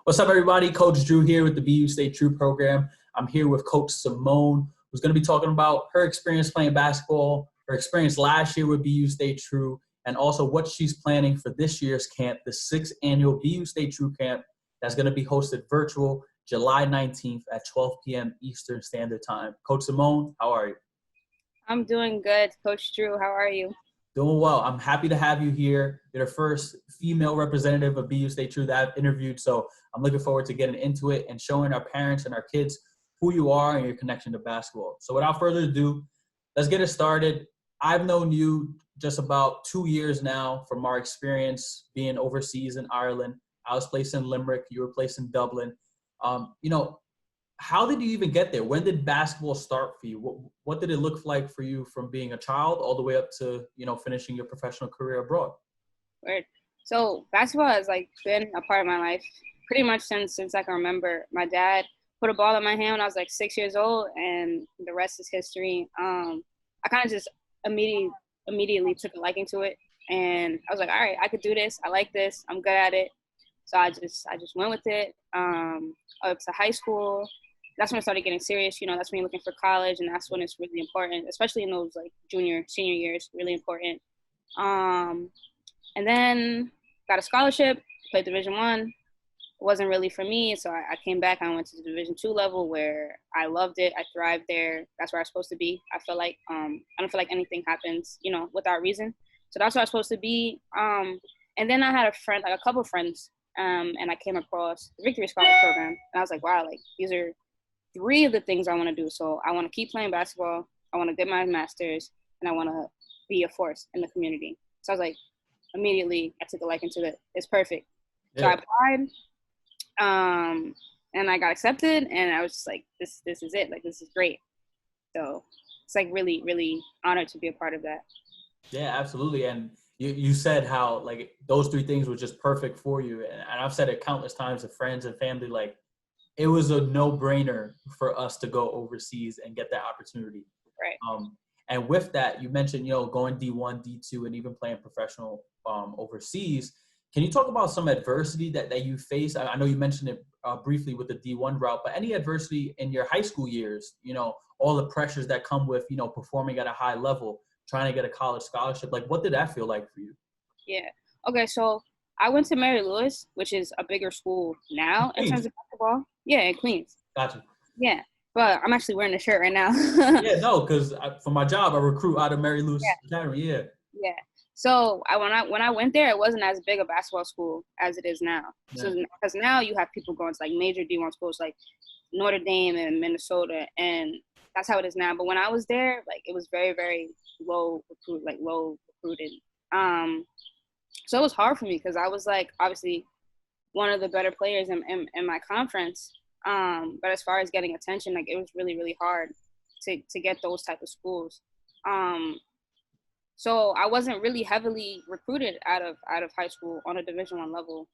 What's up, everybody? Coach Drew here with the BU Stay True program. I'm here with Coach Simone, who's going to be talking about her experience playing basketball, her experience last year with BU Stay True, and also what she's planning for this year's camp, the 6th annual BU Stay True camp that's going to be hosted virtual July 19th at 12 p.m. Eastern Standard Time. Coach Simone, how are you? I'm doing good, Coach Drew. How are you? Doing well. I'm happy to have you here. You're the first female representative of BU Stay True that I've interviewed, so I'm looking forward to getting into it and showing our parents and our kids who you are and your connection to basketball. So without further ado, let's get it started. I've known you just about 2 years now from our experience being overseas in Ireland. I was placed in Limerick. You were placed in Dublin. How did you even get there? When did basketball start for you? What did it look like for you from being a child all the way up to, finishing your professional career abroad? Weird. So basketball has been a part of my life pretty much since I can remember. My dad put a ball in my hand when I was 6 years old, and the rest is history. I kind of just immediately took a liking to it, and I was like, all right, I could do this. I like this. I'm good at it. So I just went with it. Up to high school. That's when I started getting serious. That's when you're looking for college, and that's when it's really important, especially in those junior, senior years, really important. And then got a scholarship, played Division I. It wasn't really for me, so I came back. I went to the Division II level where I loved it. I thrived there. That's where I was supposed to be. I feel like I don't feel like anything happens, without reason. So that's where I was supposed to be. And then I had a couple friends, and I came across the Victory Scholar program, and I was like, wow, these are 3 of the things I want to do. So I want to keep playing basketball, I want to get my master's, and I want to be a force in the community. So I was like, immediately I took a liking to it. It's perfect. Yeah. So I applied, and I got accepted, and I was just like, this is it. This is great. So it's really, really honored to be a part of that. Yeah, absolutely. And you said how those 3 things were just perfect for you. And I've said it countless times to friends and family, it was a no-brainer for us to go overseas and get that opportunity. Right. And with that, you mentioned, going D1, D2, and even playing professional overseas. Can you talk about some adversity that you faced? I know you mentioned it briefly with the D1 route, but any adversity in your high school years, all the pressures that come with, performing at a high level, trying to get a college scholarship. What did that feel like for you? Yeah. Okay, so I went to Mary Lewis, which is a bigger school now in terms of basketball. Yeah, in Queens. Gotcha. Yeah, but I'm actually wearing the shirt right now. Yeah, no, because for my job, I recruit out of Mary Lewis Academy. Yeah. Yeah. So when I went there, it wasn't as big a basketball school as it is now. Yeah. So because now you have people going to major D1 schools like Notre Dame and Minnesota, and that's how it is now. But when I was there, it was very, very low recruited. So it was hard for me because I was obviously one of the better players in my conference. But as far as getting attention, it was really, really hard to get those type of schools. So I wasn't really heavily recruited out of high school on a Division I level,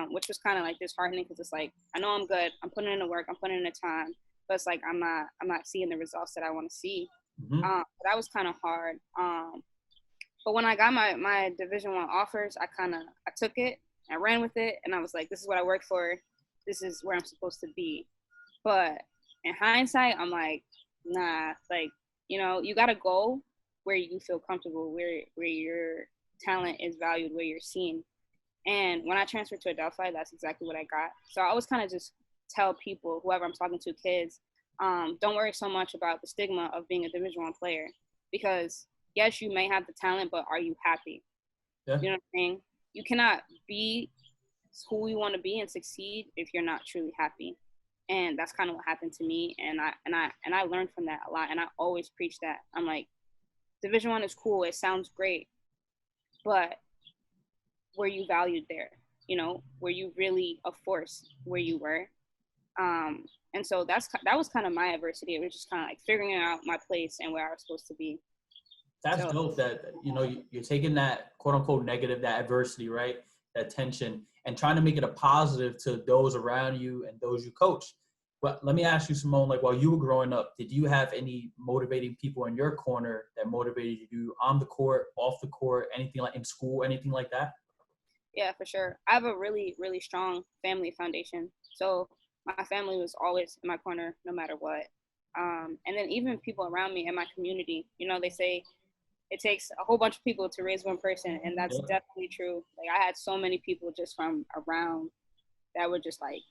which was kind of disheartening because it's I know I'm good, I'm putting in the work, I'm putting in the time, but it's I'm not seeing the results that I want to see. Mm-hmm. But that was kind of hard. But when I got my Division I offers, I took it, I ran with it, and I was this is what I worked for, this is where I'm supposed to be. But in hindsight, I'm nah, you gotta go where you feel comfortable, where your talent is valued, where you're seen. And when I transferred to Adelphi, that's exactly what I got. So I always kind of just tell people, whoever I'm talking to, kids, don't worry so much about the stigma of being a Division I player, because yes, you may have the talent, but are you happy? Yeah. You know what I'm saying? You cannot be who you want to be and succeed if you're not truly happy. And that's kind of what happened to me. And I learned from that a lot. And I always preach that. I'm Division I is cool. It sounds great. But were you valued there? Were you really a force where you were? And so that was kind of my adversity. It was just kind of figuring out my place and where I was supposed to be. That's dope that, you're taking that quote unquote negative, that adversity, right? That tension, and trying to make it a positive to those around you and those you coach. But let me ask you, Simone, while you were growing up, did you have any motivating people in your corner that motivated you on the court, off the court, anything in school, anything like that? Yeah, for sure. I have a really, really strong family foundation. So my family was always in my corner no matter what. And then even people around me in my community, you know, they say it takes a whole bunch of people to raise one person, and that's Yeah. definitely true. Like I had so many people just from around that were just like,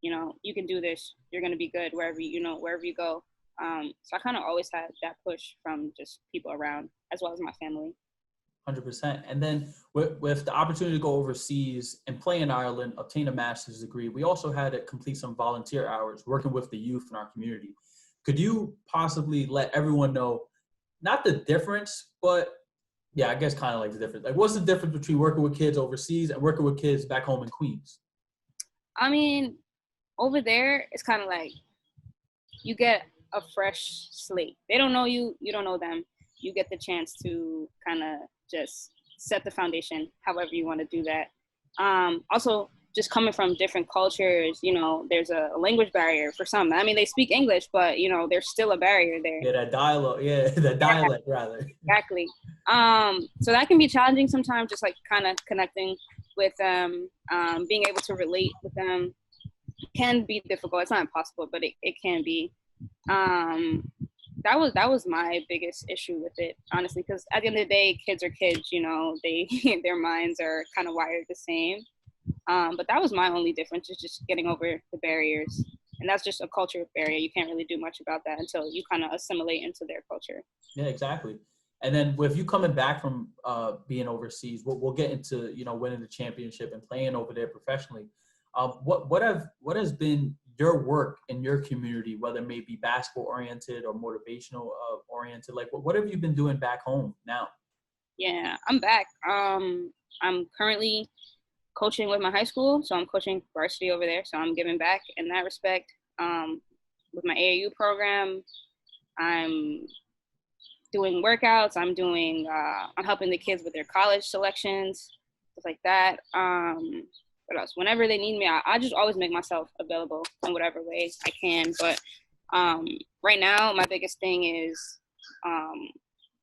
you know, you can do this. You're gonna be good wherever wherever you go. So I kind of always had that push from just people around as well as my family. 100%. And then with the opportunity to go overseas and play in Ireland, obtain a master's degree, we also had to complete some volunteer hours working with the youth in our community. Could you possibly let everyone know, not the difference, but yeah, I guess kind of like the difference. Like, what's the difference between working with kids overseas and working with kids back home in Queens? I mean, over there, it's kind of like you get a fresh slate. They don't know you, you don't know them. You get the chance to kind of just set the foundation however you want to do that. Also, just coming from different cultures, you know, there's a language barrier for some. I mean, they speak English, but, you know, there's still a barrier there. Yeah, that dialogue. Yeah, that Yeah, dialect rather. exactly. So that can be challenging sometimes, just like kind of connecting with them, being able to relate with them can be difficult. It's not impossible, but it can be. Um, that was my biggest issue with it, honestly, because at the end of the day, kids are kids. You know, they their minds are kind of wired the same. But that was my only difference, is just getting over the barriers, and that's just a culture barrier. You can't really do much about that until you kind of assimilate into their culture. Yeah, exactly. And then with you coming back from being overseas, we'll get into winning the championship and playing over there professionally. What has been your work in your community, whether it may be basketball oriented or motivational oriented? Like, what have you been doing back home now? Yeah, I'm back. I'm currently coaching with my high school, so I'm coaching varsity over there. So I'm giving back in that respect. With my AAU program, I'm doing workouts. I'm helping the kids with their college selections, stuff like that. What else? Whenever they need me, I just always make myself available in whatever way I can. But um, right now, my biggest thing is um,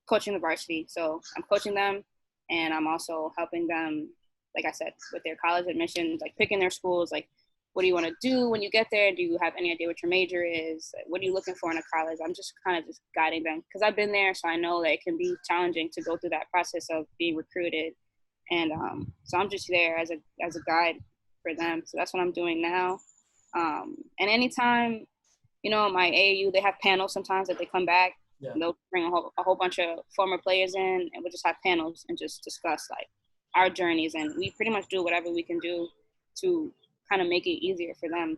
coaching the varsity. So I'm coaching them, and I'm also helping them, like I said, with their college admissions, like picking their schools, like what do you want to do when you get there? Do you have any idea what your major is? What are you looking for in a college? I'm just kind of just guiding them because I've been there, so I know that it can be challenging to go through that process of being recruited. And so I'm just there as a guide for them. So that's what I'm doing now. And anytime, you know, my AAU, they have panels sometimes that they come back. Yeah. And they'll bring a whole bunch of former players in, and we'll just have panels and just discuss like our journeys. And we pretty much do whatever we can do to kind of make it easier for them.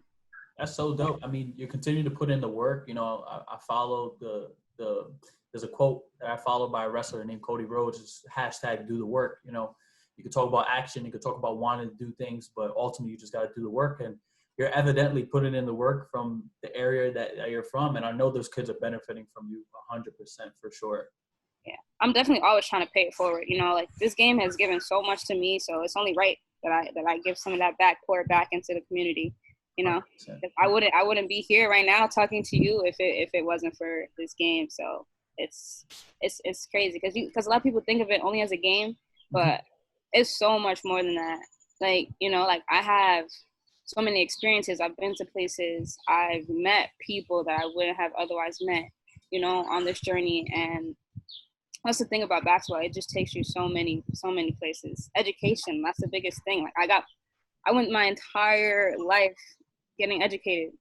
That's so dope. I mean, you continue to put in the work. I follow the there's a quote that I follow by a wrestler named Cody Rhodes. It's hashtag do the work. You could talk about action, you could talk about wanting to do things, but ultimately you just got to do the work. And you're evidently putting in the work from the area that you're from. And I know those kids are benefiting from you 100% for sure. Yeah, I'm definitely always trying to pay it forward. You know, like this game has given so much to me, so it's only right that I give some of that back, pour it back into the community. You know, 100%. I wouldn't be here right now talking to you if it wasn't for this game. So it's crazy because a lot of people think of it only as a game, but it's so much more than that. Like, you know, like I have so many experiences. I've been to places. I've met people that I wouldn't have otherwise met, you know, on this journey. And that's the thing about basketball. It just takes you so many places. Education, that's the biggest thing. Like I went my entire life getting educated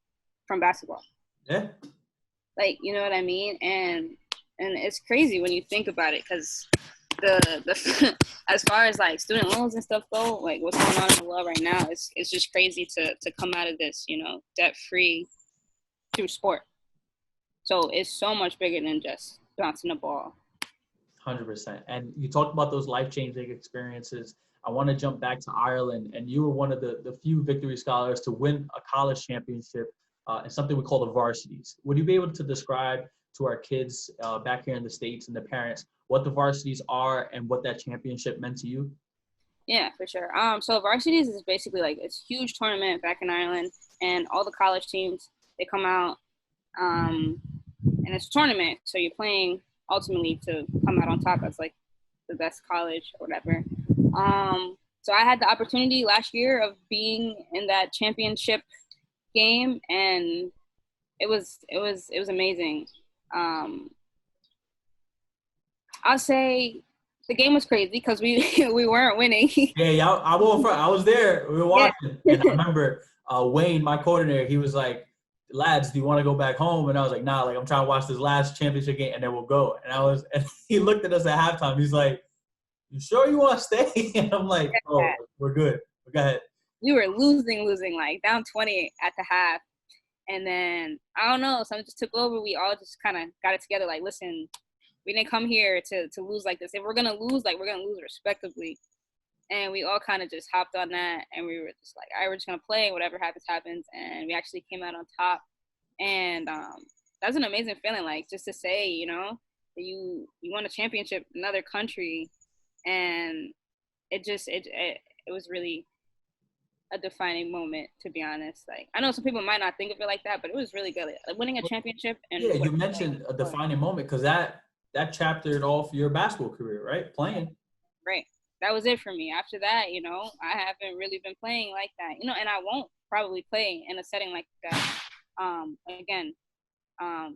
from basketball. Yeah. Like, you know what I mean? And it's crazy when you think about it, because the as far as like student loans and stuff go, like what's going on in the world right now, it's just crazy to come out of this, you know, debt free through sport. So it's so much bigger than just bouncing a ball. 100%. And you talked about those life-changing experiences. I want to jump back to Ireland, and you were one of the few victory scholars to win a college championship in something we call the varsities. Would you be able to describe to our kids back here in the States and the parents what the varsities are and what that championship meant to you? Yeah, for sure. So varsities is basically like this huge tournament back in Ireland, and all the college teams, they come out, um, and it's a tournament. So you're playing ultimately to come out on top as like the best college or whatever. Um, So I had the opportunity last year of being in that championship game, and it was amazing. Um, I'll say the game was crazy because we we weren't winning. Yeah, I won't front. I was there. We were Yeah. watching, and I remember Wayne, my coordinator. He was like, "Lads, do you want to go back home?" And I was like, "Nah, like I'm trying to watch this last championship game, and then we'll go." And he looked at us at halftime. He's like, "You sure you want to stay?" And I'm like, "Oh, we're good. Go ahead." We were losing, like down 20 at the half. And then I don't know, something just took over. We all just kind of got it together. Like, listen, we didn't come here to lose like this. If we're gonna lose, like we're gonna lose respectably. And we all kind of just hopped on that, and we were just like, all right, we're just gonna play. Whatever happens, happens. And we actually came out on top. And that's an amazing feeling. Like just to say, that you won a championship in another country, and it was really a defining moment, to be honest. Like I know some people might not think of it like that, but it was really good. Like, winning a championship and Yeah, you mentioned a defining moment because that chaptered off your basketball career, right? Playing. right. That was it for me. After that, I haven't really been playing like that. And I won't probably play in a setting like that again.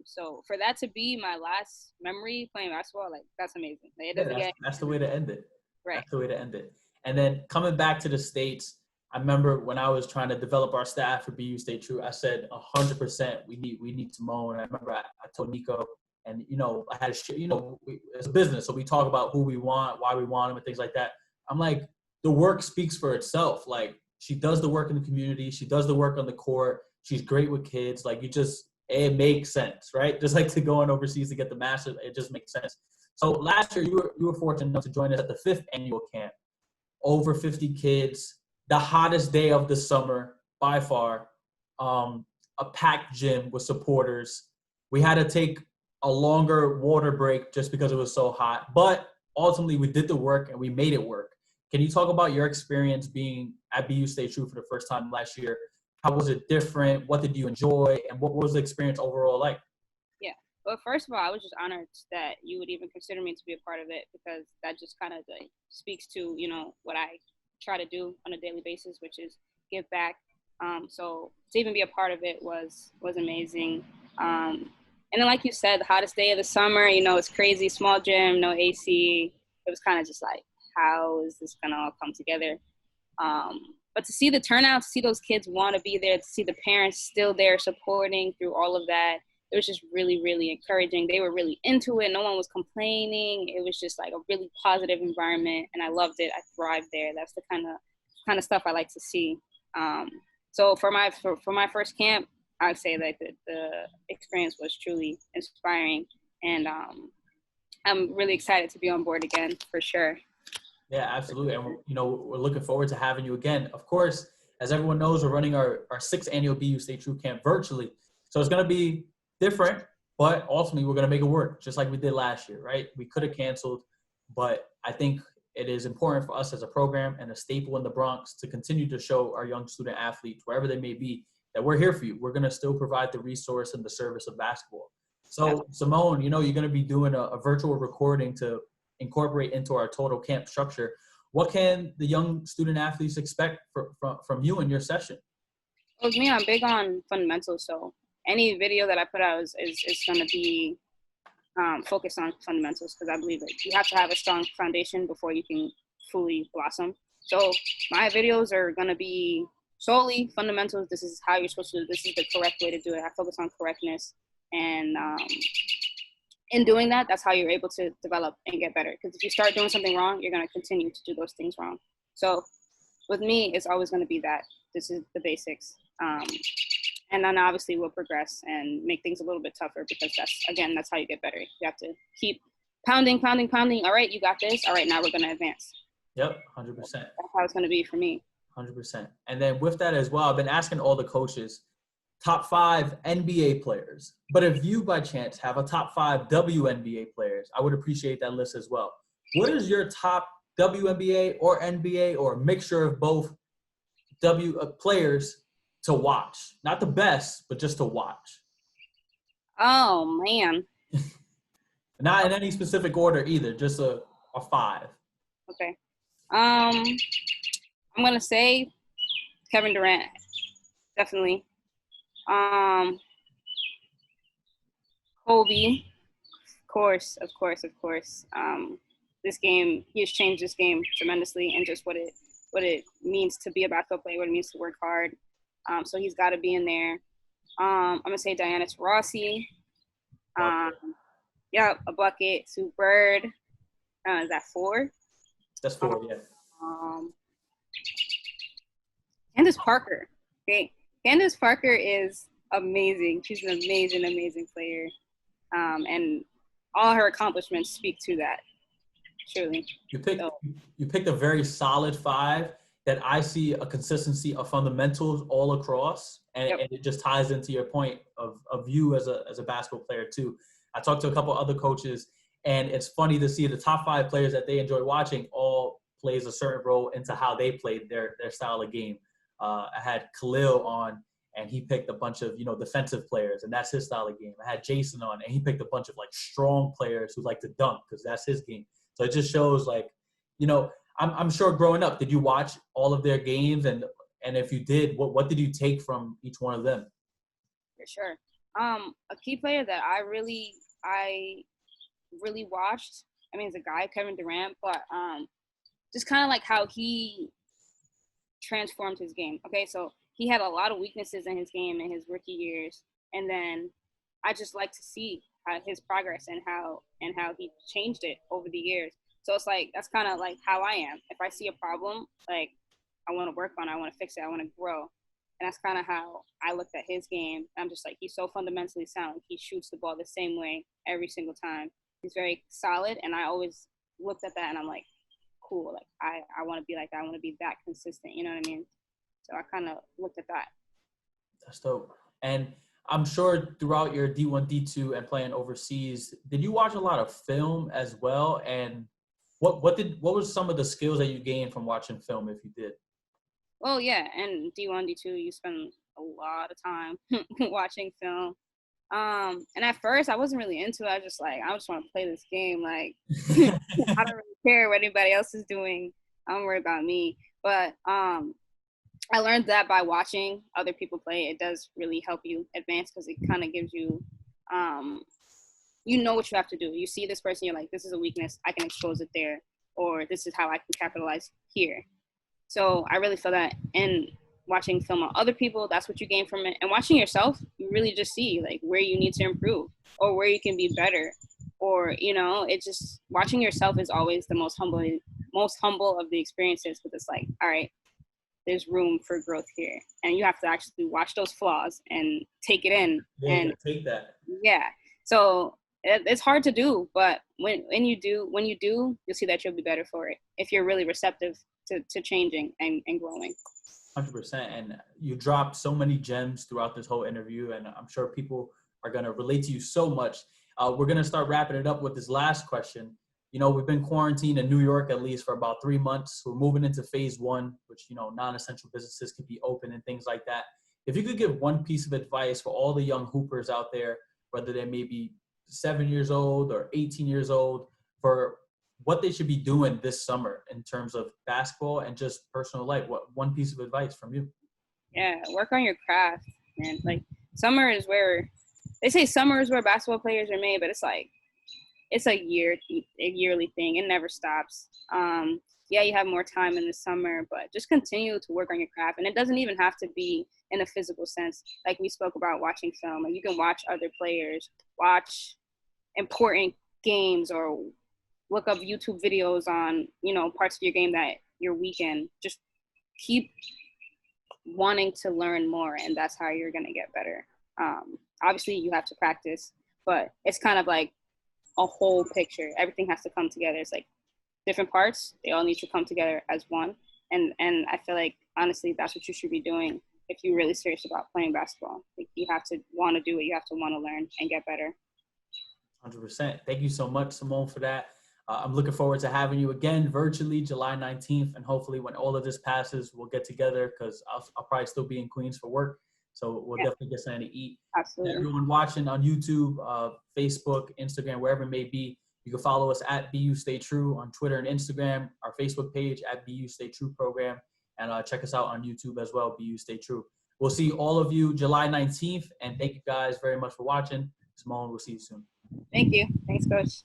So for that to be my last memory playing basketball, like that's amazing. Like, it doesn't get That's the way to end it. right. That's the way to end it. And then coming back to the States, I remember when I was trying to develop our staff for BU Stay True, I said 100% we need Simone. I remember I told Nico, and I had it's a business, so we talk about who we want, why we want them, and things like that. I'm like, the work speaks for itself. Like she does the work in the community, she does the work on the court, she's great with kids. Like it makes sense, right? Just like to going overseas to get the master's, it just makes sense. So last year you were fortunate enough to join us at the 5th annual camp. Over 50 kids, the hottest day of the summer by far, a packed gym with supporters. We had to take a longer water break just because it was so hot, but ultimately we did the work and we made it work. Can you talk about your experience being at BU Stay True for the first time last year? How was it different? What did you enjoy? And what was the experience overall like? Yeah. But first of all, I was just honored that you would even consider me to be a part of it, because that just kind of like speaks to, what I try to do on a daily basis, which is give back. So to even be a part of it was amazing. And then, like you said, the hottest day of the summer, it's crazy, small gym, no AC. It was kind of just like, how is this going to all come together? But to see the turnout, to see those kids want to be there, to see the parents still there supporting through all of that, it was just really, really encouraging. They were really into it. No one was complaining. It was just like a really positive environment, and I loved it. I thrived there. That's the kind of stuff I like to see. So for my first camp, I'd say that the experience was truly inspiring, and I'm really excited to be on board again for sure. Yeah, absolutely. And we're looking forward to having you again. Of course, as everyone knows, we're running our 6th annual BU Stay True camp virtually. So it's going to be different, but ultimately we're going to make it work just like we did last year, right? We could have canceled, but I think it is important for us as a program and a staple in the Bronx to continue to show our young student athletes, wherever they may be, that we're here for you. We're going to still provide the resource and the service of basketball. So Simone, you're going to be doing a virtual recording to incorporate into our total camp structure. What can the young student athletes expect from you in your session? Well, with me, I'm big on fundamentals. So any video that I put out is going to be focused on fundamentals, because I believe that you have to have a strong foundation before you can fully blossom. So my videos are going to be solely fundamentals. This is how you're supposed to do. This is the correct way to do it. I focus on correctness, and in doing that, that's how you're able to develop and get better. Because if you start doing something wrong, you're going to continue to do those things wrong. So with me, it's always going to be that. This is the basics. And then obviously we'll progress and make things a little bit tougher, because that's how you get better. You have to keep pounding. All right, you got this. All right, now we're going to advance. Yep, 100%. That's how it's going to be for me. 100%. And then with that as well, I've been asking all the coaches, top 5 NBA players. But if you by chance have a top 5 WNBA players, I would appreciate that list as well. What is your top WNBA or NBA or a mixture of both players to watch? Not the best, but just to watch. Oh, man. Not in any specific order either, just a 5. Okay. I'm gonna say Kevin Durant, definitely. Kobe, of course. This game, he has changed this game tremendously, and just what it means to be a basketball player, what it means to work hard. So he's got to be in there. I'm gonna say Diana Taurasi. Yeah, a bucket. Sue Bird. Is that 4? That's 4, yeah. Candace Parker. Okay, Candace Parker is amazing. She's an amazing player, and all her accomplishments speak to that. Truly. You picked a very solid 5 that I see a consistency of fundamentals all across, and, and it just ties into your point of you as a basketball player too. I talked to a couple other coaches, and it's funny to see the top 5 players that they enjoy watching all plays a certain role into how they played their style of game. I had Khalil on, and he picked a bunch of, defensive players, and that's his style of game. I had Jason on, and he picked a bunch of, strong players who like to dunk because that's his game. So it just shows, I'm sure growing up, did you watch all of their games? And if you did, what did you take from each one of them? For sure. A key player that I really watched, it's a guy, Kevin Durant, but just kind of like how he transformed his game. Okay, so he had a lot of weaknesses in his game in his rookie years, and then I just like to see his progress and how he changed it over the years. So it's that's kind of like how I am. If I see a problem, I want to work on it, I want to fix it, I want to grow. And that's kind of how I looked at his game. I'm just he's so fundamentally sound. He shoots the ball the same way every single time. He's very solid, and I always looked at that and I'm like, cool. I want to be like that. I want to be that consistent. You know what I mean? So I kind of looked at that. That's dope. And I'm sure throughout your D1, D2, and playing overseas, did you watch a lot of film as well? And what was some of the skills that you gained from watching film, if you did? Well, yeah, and D1, D2, you spend a lot of time watching film. And at first, I wasn't really into it. I just want to play this game. I don't really care what anybody else is doing. I don't worry about me. But I learned that by watching other people play, it does really help you advance because it kind of gives you, you know what you have to do. You see this person, you're like, this is a weakness. I can expose it there. Or this is how I can capitalize here. So I really feel that in watching film on other people, that's what you gain from it. And watching yourself, you really just see where you need to improve or where you can be better. Or, it's just watching yourself is always the most humble of the experiences, because it's all right, there's room for growth here. And you have to actually watch those flaws and take it in. Yeah, and take that. Yeah. So it's hard to do, but when you do, you'll see that you'll be better for it if you're really receptive to changing and growing. 100%. And you dropped so many gems throughout this whole interview, and I'm sure people are going to relate to you so much. We're going to start wrapping it up with this last question. We've been quarantined in New York at least for about 3 months. We're moving into phase 1, which, non-essential businesses can be open and things like that. If you could give one piece of advice for all the young hoopers out there, whether they may be 7 years old or 18 years old, for what they should be doing this summer in terms of basketball and just personal life, what one piece of advice from you? Yeah, work on your craft, man. Summer is where they say summer is where basketball players are made, but it's a yearly thing. It never stops. Yeah, you have more time in the summer, but just continue to work on your craft. And it doesn't even have to be in a physical sense. Like we spoke about watching film, and you can watch other players, watch important games, or look up YouTube videos on, parts of your game that you're weak in. Just keep wanting to learn more, and that's how you're going to get better. Obviously, you have to practice, but it's kind of like a whole picture. Everything has to come together. It's different parts. They all need to come together as one. And I feel honestly, that's what you should be doing if you're really serious about playing basketball. You have to want to do it. You have to want to learn and get better. 100%. Thank you so much, Simone, for that. I'm looking forward to having you again virtually July 19th. And hopefully when all of this passes, we'll get together because I'll probably still be in Queens for work. So we'll definitely get something to eat. Absolutely. And everyone watching on YouTube, Facebook, Instagram, wherever it may be, you can follow us at BU Stay True on Twitter and Instagram, our Facebook page at BU Stay True program. And check us out on YouTube as well, BU Stay True. We'll see all of you July 19th. And thank you guys very much for watching. Simone, we'll see you soon. Thank you. Thanks, Coach.